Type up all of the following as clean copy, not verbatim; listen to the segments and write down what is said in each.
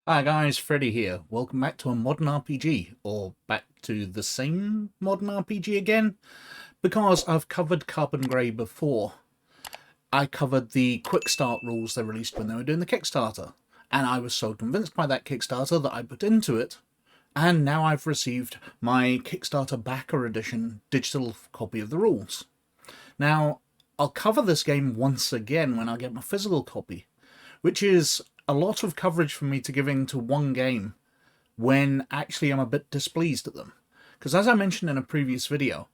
Hi guys, Freddy here. Welcome back to a modern RPG, or back to the same modern RPG again, because I've covered Carbon Grey before. I covered the quick start rules they released when they were doing the Kickstarter, and I was so convinced by that Kickstarter that I put into it, and now I've received my Kickstarter backer edition digital copy of the rules. Now, I'll cover this game once again when I get my physical copy, which is a lot of coverage for me to give into one game when actually I'm a bit displeased at them. Because as I mentioned in a previous video,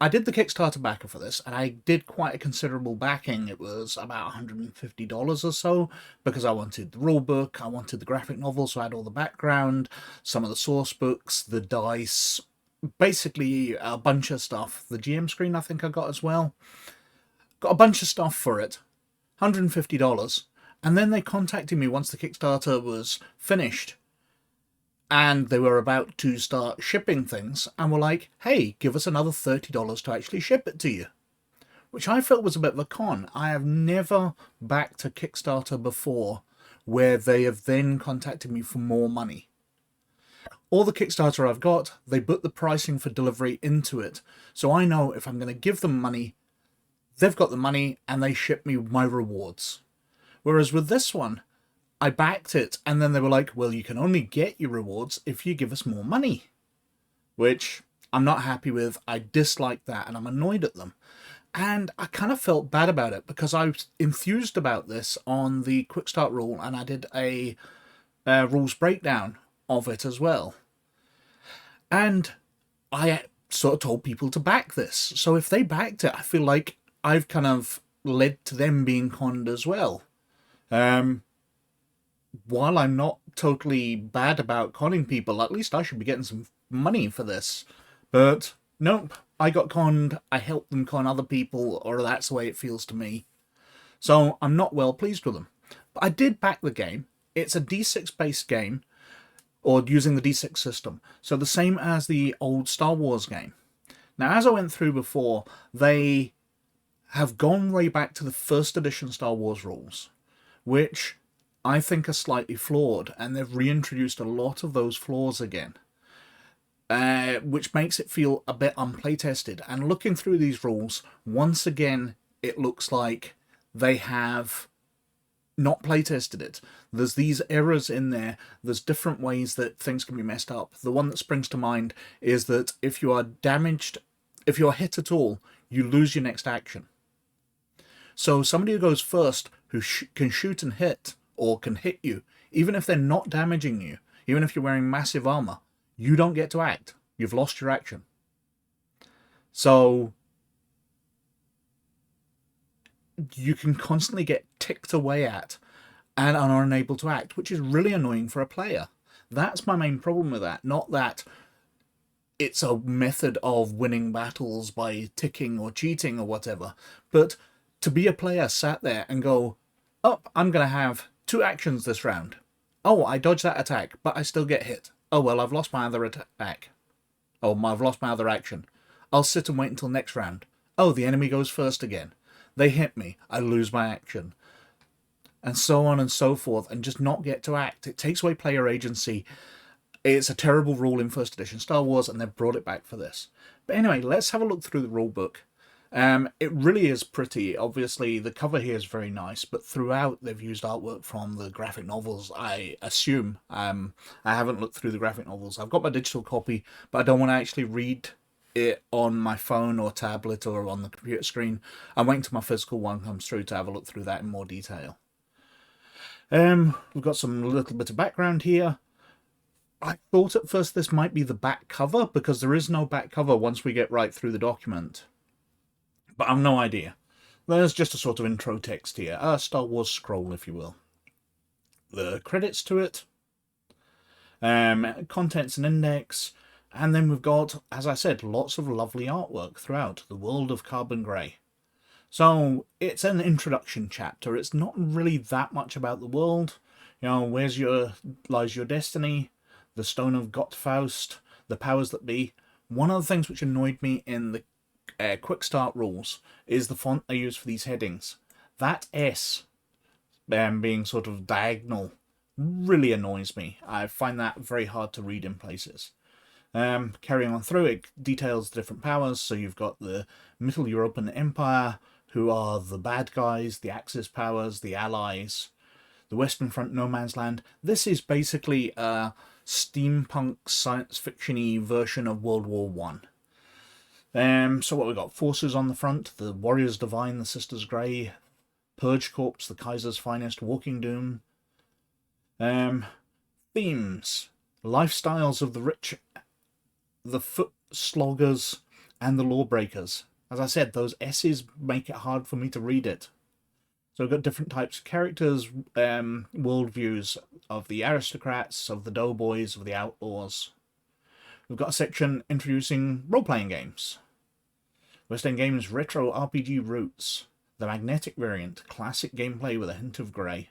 I did the Kickstarter backer for this, and I did quite a considerable backing. It was about $150 or so, because I wanted the rulebook, I wanted the graphic novel, so I had all the background, some of the source books, the dice, basically a bunch of stuff. The GM screen I think I got as well. Got a bunch of stuff for it. $150. And then they contacted me once the Kickstarter was finished and they were about to start shipping things and were like, hey, give us another $30 to actually ship it to you. Which I felt was a bit of a con. I have never backed a Kickstarter before where they have then contacted me for more money. All the Kickstarter I've got, they put the pricing for delivery into it. So I know if I'm going to give them money, they've got the money and they ship me my rewards. Whereas with this one, I backed it, and then they were like, well, you can only get your rewards if you give us more money. Which I'm not happy with. I dislike that, and I'm annoyed at them. And I kind of felt bad about it, because I was enthused about this on the Quick Start rule, and I did a rules breakdown of it as well. And I sort of told people to back this. So if they backed it, I feel like I've kind of led to them being conned as well. While I'm not totally bad about conning people, at least I should be getting some money for this. But nope, I got conned, I helped them con other people, or that's the way it feels to me. So I'm not well pleased with them. But I did back the game. It's a D6 based game, or using the D6 system. So the same as the old Star Wars game. Now, as I went through before, they have gone way back to the first edition Star Wars rules, which I think are slightly flawed, and they've reintroduced a lot of those flaws again, which makes it feel a bit unplaytested. And looking through these rules, once again, it looks like they have not playtested it. There's these errors in there, there's different ways that things can be messed up. The one that springs to mind is that if you are damaged, if you are hit at all, you lose your next action. So somebody who goes first, who can shoot and hit, or can hit you, even if they're not damaging you, even if you're wearing massive armor, you don't get to act. You've lost your action. So you can constantly get ticked away at and are unable to act, which is really annoying for a player. That's my main problem with that. Not that it's a method of winning battles by ticking or cheating or whatever, but to be a player sat there and go, oh, I'm going to have 2 actions this round. Oh, I dodged that attack, but I still get hit. Oh, well, I've lost my other attack. Oh, I've lost my other action. I'll sit and wait until next round. Oh, the enemy goes first again. They hit me. I lose my action. And so on and so forth, and just not get to act. It takes away player agency. It's a terrible rule in first edition Star Wars, and they've brought it back for this. But anyway, let's have a look through the rule book. It really is pretty. Obviously, the cover here is very nice, but throughout they've used artwork from the graphic novels, I assume. I haven't looked through the graphic novels. I've got my digital copy, but I don't want to actually read it on my phone or tablet or on the computer screen. I'm waiting till my physical one comes through to have a look through that in more detail. We've got some little bit of background here. I thought at first this might be the back cover, because there is no back cover once we get right through the document. But I've no idea. There's just a sort of intro text here, a Star Wars scroll, if you will. The credits to it, contents and index, and then we've got, as I said, lots of lovely artwork throughout the world of Carbon Grey. So it's an introduction chapter. It's not really that much about the world. You know, lies your destiny, the Stone of Gottfaust, the powers that be. One of the things which annoyed me in the quick start rules is the font they use for these headings. That S being sort of diagonal really annoys me. I find that very hard to read in places. Carrying on through, it details the different powers. So you've got the Middle European Empire, who are the bad guys, the Axis powers, the Allies, the Western Front, no man's land. This is basically a steampunk science fiction-y version of World War One. So what we've got, forces on the front, the Warriors Divine, the Sisters Grey, Purge Corps, the Kaiser's Finest, Walking Doom. Themes, lifestyles of the rich, the foot sloggers, and the lawbreakers. As I said, those S's make it hard for me to read it. So we've got different types of characters, worldviews of the aristocrats, of the doughboys, of the outlaws. We've got a section introducing role-playing games. West End Games retro RPG roots. The magnetic variant, classic gameplay with a hint of grey.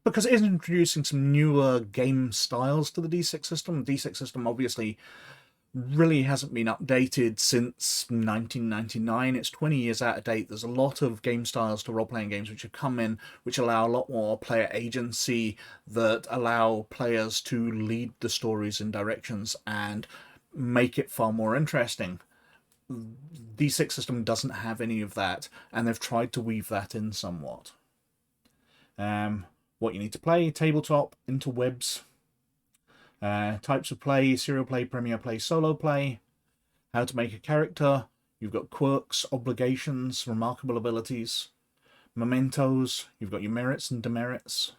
Because it is introducing some newer game styles to the D6 system. The D6 system obviously really hasn't been updated since 1999. It's 20 years out of date. There's a lot of game styles to role-playing games which have come in, which allow a lot more player agency, that allow players to lead the stories in directions and make it far more interesting. D6 system doesn't have any of that, and they've tried to weave that in somewhat. What you need to play, tabletop, interwebs, types of play, serial play, premier play, solo play, how to make a character. You've got quirks, obligations, remarkable abilities, mementos. You've got your merits and demerits.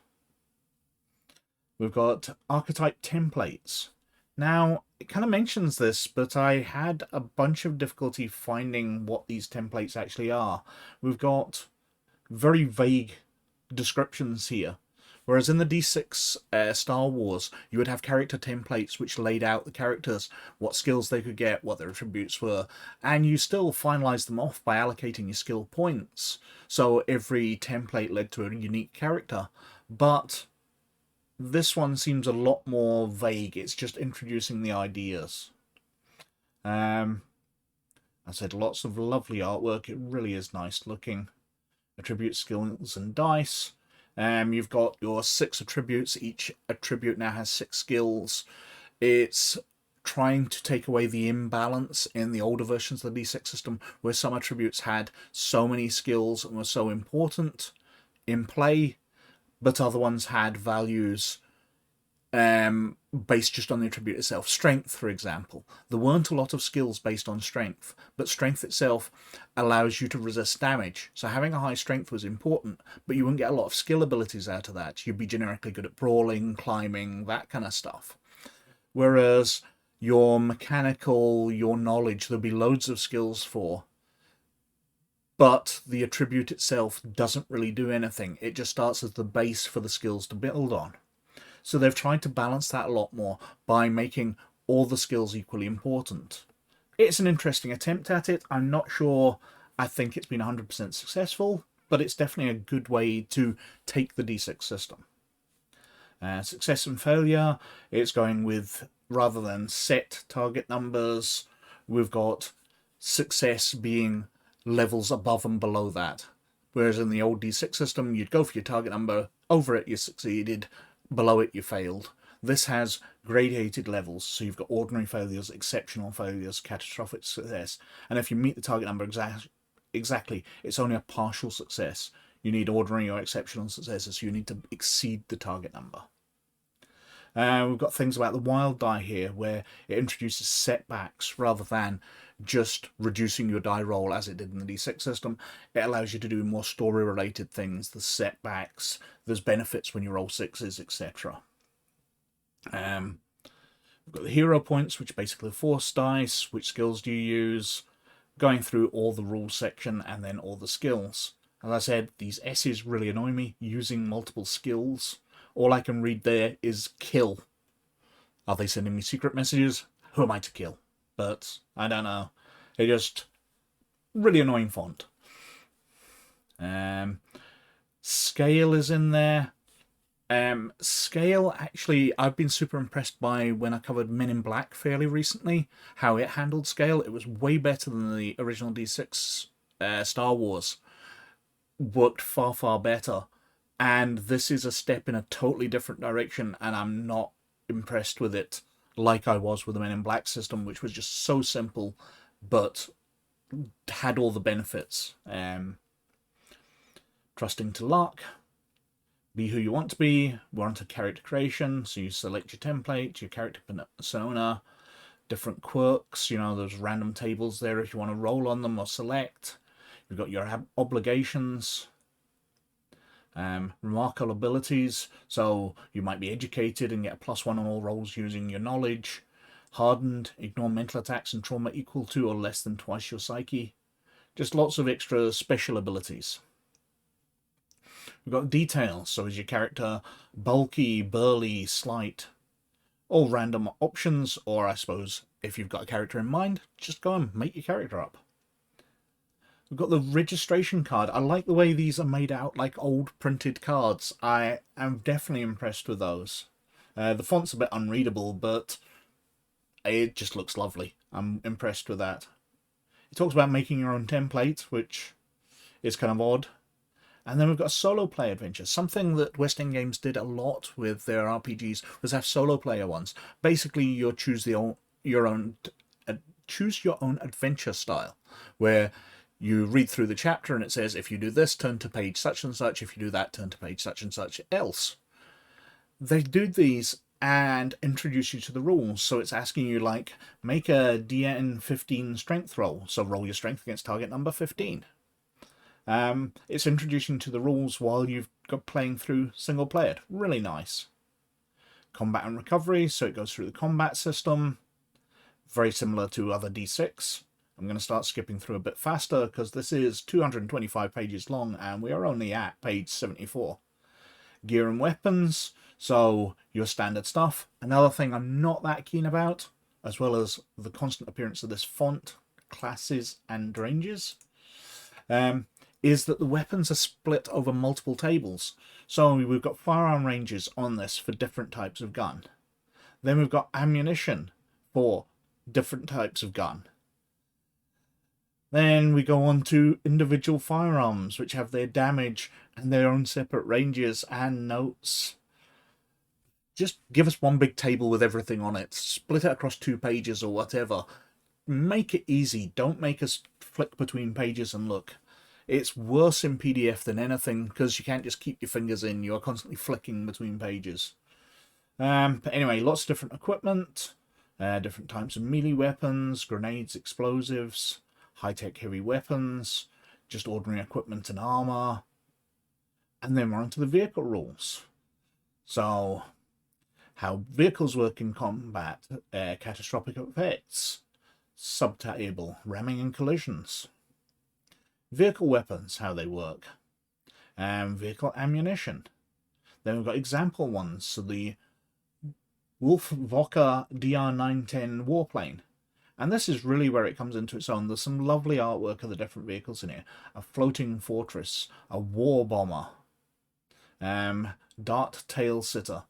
We've got archetype templates. Now, it kind of mentions this, but I had a bunch of difficulty finding what these templates actually are. We've got very vague descriptions here. Whereas in the D6 Star Wars, you would have character templates which laid out the characters, what skills they could get, what their attributes were, and you still finalize them off by allocating your skill points. So every template led to a unique character. But this one seems a lot more vague. It's just introducing the ideas. I said lots of lovely artwork. It really is nice looking. Attribute, skills, and dice. You've got your 6 attributes. Each attribute now has 6 skills. It's trying to take away the imbalance in the older versions of the D6 system, where some attributes had so many skills and were so important in play, but other ones had values based just on the attribute itself. Strength, for example. There weren't a lot of skills based on strength, but strength itself allows you to resist damage. So having a high strength was important, but you wouldn't get a lot of skill abilities out of that. You'd be generically good at brawling, climbing, that kind of stuff. Whereas your mechanical, your knowledge, there'll be loads of skills for, but the attribute itself doesn't really do anything. It just starts as the base for the skills to build on. So they've tried to balance that a lot more by making all the skills equally important. It's an interesting attempt at it. I'm not sure I think it's been 100% successful, but it's definitely a good way to take the D6 system. Success and failure, it's going with, rather than set target numbers, we've got success being levels above and below that. Whereas in the old D6 system, you'd go for your target number, over it you succeeded, below it you failed. This has gradated levels, so you've got ordinary failures, exceptional failures, catastrophic success, and if you meet the target number exactly, it's only a partial success. You need ordinary or exceptional successes, so you need to exceed the target number. We've got things about the wild die here, where it introduces setbacks rather than just reducing your die roll as it did in the D6 system. It allows you to do more story-related things, the setbacks, there's benefits when you roll 6s, etc. We've got the hero points, which are basically force dice, which skills do you use, going through all the rules section, and then all the skills. As I said, these S's really annoy me, using multiple skills. All I can read there is kill. Are they sending me secret messages? Who am I to kill? But I don't know. They're just really annoying font. Scale is in there. Scale, actually, I've been super impressed by when I covered Men in Black fairly recently, how it handled scale. It was way better than the original D6 Star Wars. Worked far, far better. And this is a step in a totally different direction, and I'm not impressed with it like I was with the Men in Black system, which was just so simple, but had all the benefits. Trusting to luck, be who you want to be. We're onto character creation, so you select your template, your character persona, different quirks, you know, there's random tables there if you want to roll on them or select. You've got your obligations, remarkable abilities, so you might be educated and get a +1 on all rolls using your knowledge. Hardened, ignore mental attacks and trauma equal to or less than twice your psyche. Just lots of extra special abilities. We've got details, so is your character bulky, burly, slight? All random options, or I suppose if you've got a character in mind, just go and make your character up. We've got the registration card. I like the way these are made out like old printed cards. I am definitely impressed with those. The font's a bit unreadable, but it just looks lovely. I'm impressed with that. It talks about making your own template, which is kind of odd. And then we've got a solo play adventure. Something that West End Games did a lot with their RPGs was have solo player ones. Basically, you choose your own adventure style, where you read through the chapter and it says, if you do this, turn to page such and such. If you do that, turn to page such and such else. They do these and introduce you to the rules. So it's asking you, like, make a DN 15 strength roll. So roll your strength against target number 15. It's introducing to the rules while you've got playing through single player. Really nice. Combat and recovery, so it goes through the combat system. Very similar to other D6. I'm going to start skipping through a bit faster because this is 225 pages long and we are only at page 74. Gear and weapons, so your standard stuff. Another thing I'm not that keen about, as well as the constant appearance of this font, classes and ranges, is that the weapons are split over multiple tables. So we've got firearm ranges on this for different types of gun. Then we've got ammunition for different types of gun. Then we go on to individual firearms, which have their damage and their own separate ranges and notes. Just give us one big table with everything on it. Split it across 2 pages or whatever. Make it easy. Don't make us flick between pages and look. It's worse in PDF than anything because you can't just keep your fingers in. You're constantly flicking between pages. But anyway, lots of different equipment, different types of melee weapons, grenades, explosives, high-tech heavy weapons, just ordinary equipment and armor. And then we're on to the vehicle rules. So, how vehicles work in combat, catastrophic effects, subtable, ramming and collisions. Vehicle weapons, how they work. Vehicle ammunition. Then we've got example ones, so the Wolf-Vocker DR910 warplane. And this is really where it comes into its own. There's some lovely artwork of the different vehicles in here. A floating fortress, a war bomber, dart tail sitter.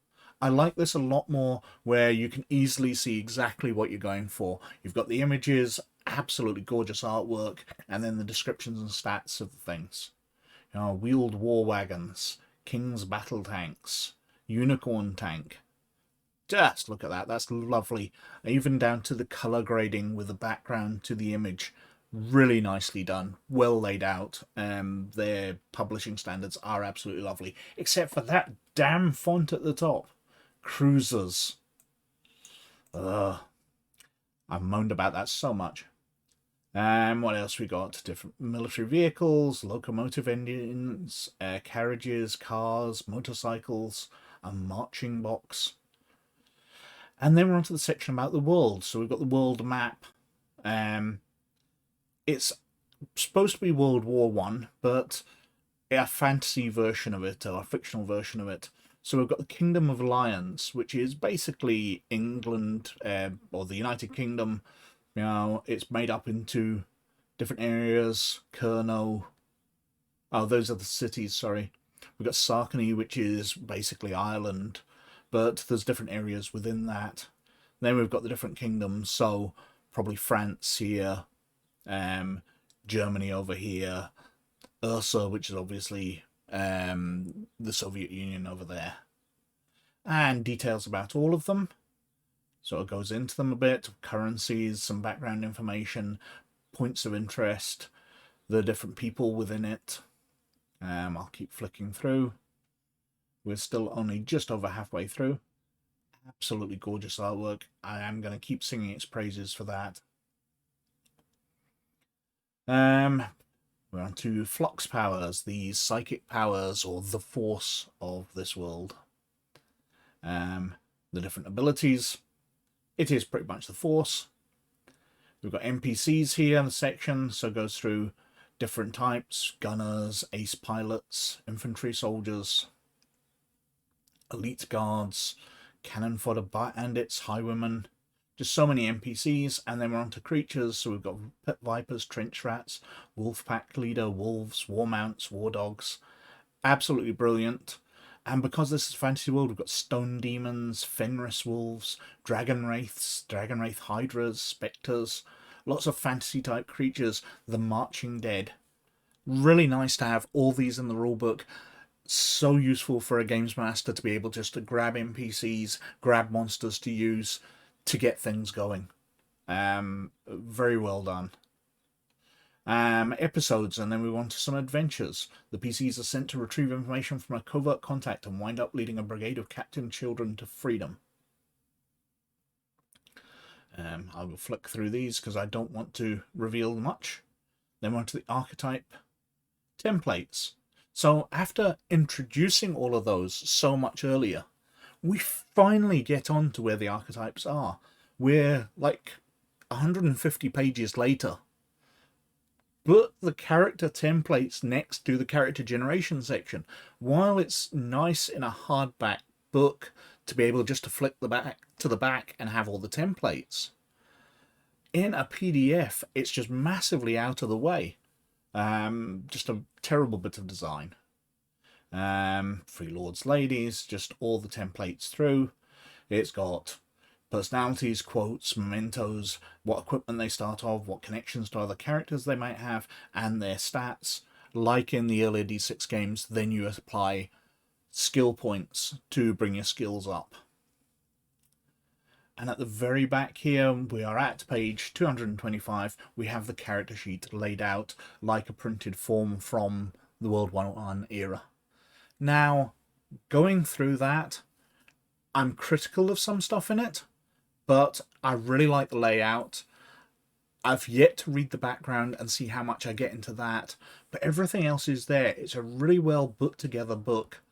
I like this a lot more where you can easily see exactly what you're going for. You've got the images, absolutely gorgeous artwork, and then the descriptions and stats of the things. You know, wheeled war wagons, King's battle tanks, unicorn tank. Just look at that, that's lovely. Even down to the colour grading with the background to the image. Really nicely done, well laid out. Their publishing standards are absolutely lovely, except for that damn font at the top. Cruisers. I've moaned about that so much. What else we got? Different military vehicles, locomotive engines, carriages, cars, motorcycles, a marching box. And then we're on to the section about the world. So we've got the world map. It's supposed to be World War I, but a fantasy version of it, or a fictional version of it. So we've got the Kingdom of Lions, which is basically England, or the United Kingdom. You know, it's made up into different areas. Kurno. Oh, those are the cities, sorry. We've got Sarkany, which is basically Ireland, but there's different areas within that. Then we've got the different kingdoms, so probably France here, Germany over here, Ursa, which is obviously the Soviet Union over there. And details about all of them. So it goes into them a bit, currencies, some background information, points of interest, the different people within it. I'll keep flicking through. We're still only just over halfway through. Absolutely gorgeous artwork. I am going to keep singing its praises for that. We're on to flux powers, the psychic powers or the force of this world. The different abilities. It is pretty much the force. We've got NPCs here in the section, so it goes through different types: gunners, ace pilots, infantry soldiers, elite guards, cannon fodder bandits, highwaymen. Just so many NPCs, and then we're on to creatures. So we've got pit vipers, trench rats, wolf pack leader, wolves, war mounts, war dogs. Absolutely brilliant. And because this is fantasy world, we've got stone demons, Fenris wolves, dragon wraiths, dragon wraith hydras, spectres, lots of fantasy type creatures, the marching dead. Really nice to have all these in the rulebook. So useful for a games master to be able just to grab NPCs, grab monsters to use to get things going. Very well done. Episodes, and then we want some adventures. The PCs are sent to retrieve information from a covert contact and wind up leading a brigade of captive children to freedom. I will flick through these because I don't want to reveal much. Then we're on to the archetype templates. So after introducing all of those so much earlier, we finally get on to where the archetypes are. We're like 150 pages later. But the character templates next to the character generation section. While it's nice in a hardback book to be able just to flick the back to the back and have all the templates, in a PDF it's just massively out of the way. Just a terrible bit of design. Free lords, ladies, just all the templates through. It's got personalities, quotes, mementos, what equipment they start off, what connections to other characters they might have, and their stats. Like in the earlier D6 games, then you apply skill points to bring your skills up. And at the very back here, we are at page 225. We have the character sheet laid out like a printed form from the World War I era. Now, going through that, I'm critical of some stuff in it, but I really like the layout. I've yet to read the background and see how much I get into that, but everything else is there. It's a really well put together book.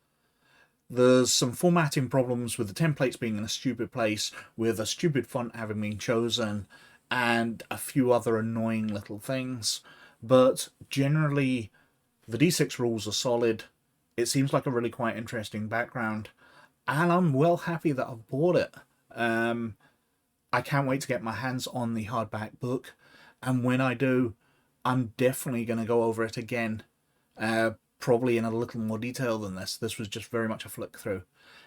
There's some formatting problems with the templates being in a stupid place, with a stupid font having been chosen, and a few other annoying little things. But generally, the D6 rules are solid. It seems like a really quite interesting background, and I'm well happy that I've bought it. I can't wait to get my hands on the hardback book, and when I do, I'm definitely going to go over it again. Probably in a little more detail than this. This was just very much a flick through.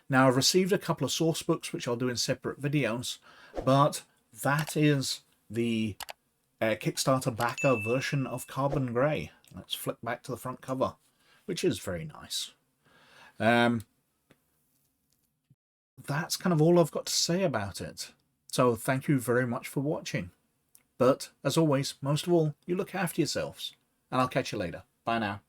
Now, I've received a couple of source books, which I'll do in separate videos, but that is the Kickstarter backer version of Carbon Grey. Let's flick back to the front cover, which is very nice. That's kind of all I've got to say about it. So thank you very much for watching. But, as always, most of all, you look after yourselves. And I'll catch you later. Bye now.